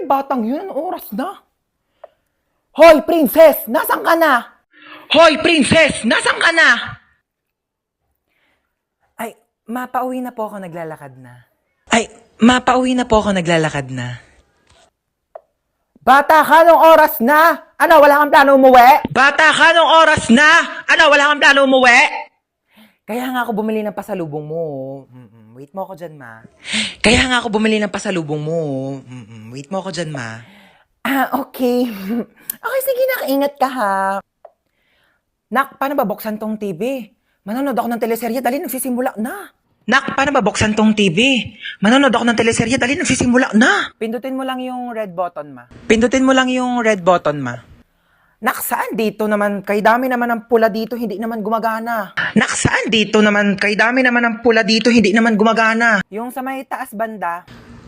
yung batang yun? Anong oras na? Hoy, princess! Nasaan ka na? Hoy, princess! Nasaan ka na? Ay, mapauwi na po ako naglalakad na. Bata ka, anong oras na? Ano, wala kang plano umuwi? Bata ka, anong oras na? Ano, wala kang plano umuwi? Kaya nga ako bumili ng pasalubong mo. Wait mo ako dyan, ma. Wait mo ako dyan, ma. Okay. Okay, sige na, ingat ka ha. Nak, paano ba buksan tong TV? Manonood ako ng teleserye, dali nagsisimula na. Nak, paano ba buksan tong TV? Manonood ako ng teleserye, dali nagsisimula na. Pindutin mo lang yung red button, ma. Nak, saan dito naman? Kay dami naman ng pula dito, hindi naman gumagana. Nak, saan dito naman? Kay dami naman ng pula dito, hindi naman gumagana.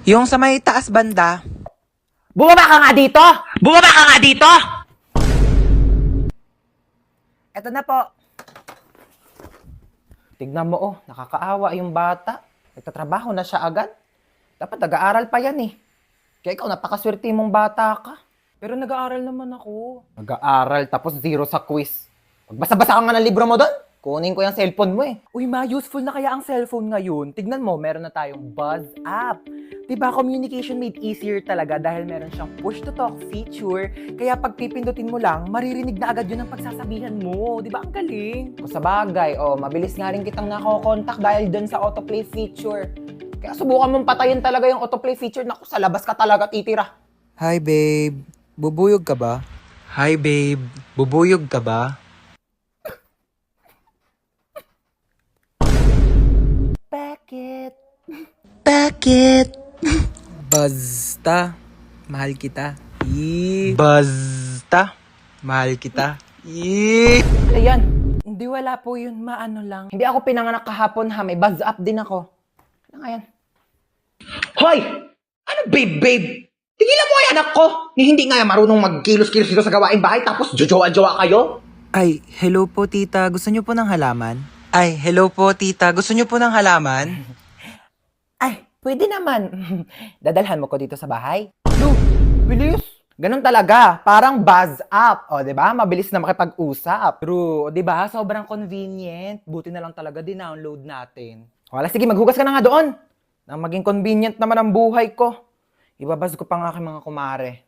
Yung sa may taas banda. Bumaba ka nga dito! Bumaba ka nga dito! Eto na po. Tignan mo, oh, nakakaawa yung bata. Nagtatrabaho na siya agad. Dapat nag-aaral pa yan eh. Kaya ikaw, napakaswerte mong bata ka. Pero nag-aaral naman ako. Nag-aaral tapos 0 sa quiz. Magbasa-basa ka nga ng libro mo doon. Kunin ko yung cellphone mo eh. Uy, ma, useful na kaya ang cellphone ngayon. Tignan mo, meron na tayong Buzz app. Diba, communication made easier talaga dahil meron siyang push-to-talk feature. Kaya pag pipindutin mo lang, maririnig na agad yun ang pagsasabihan mo. Diba, ang galing? O sa bagay, mabilis nga rin kitang nakokontak dahil dun sa autoplay feature. Kaya subukan mong patayin talaga yung autoplay feature. Naku, sa labas ka talaga titira. Hi babe, bubuyog ka ba? Bakit? Basta, mahal kita. Ayan, Hindi, wala po yun. Maano lang. hindi ako pinanganak kahapon ha. May buzz up din ako. Ano nga yan? Hoy! Ano babe? Tigilan mo yung anak ko! Ni hindi nga marunong magkilos-kilos dito sa gawaing bahay tapos jojowa-jowa kayo? Ay, hello po tita, gusto niyo po ng halaman? Ay, pwede naman. Dadalhan mo ko dito sa bahay. No, bilis. Ganun talaga. Parang buzz up. O, di ba? Mabilis na makipag-usap. True. Diba, sobrang convenient. Buti na lang talaga din-download natin. Wala, sige, maghugas ka na nga doon. Nang maging convenient naman ang buhay ko. Ibabaz ko pa nga aking mga kumare.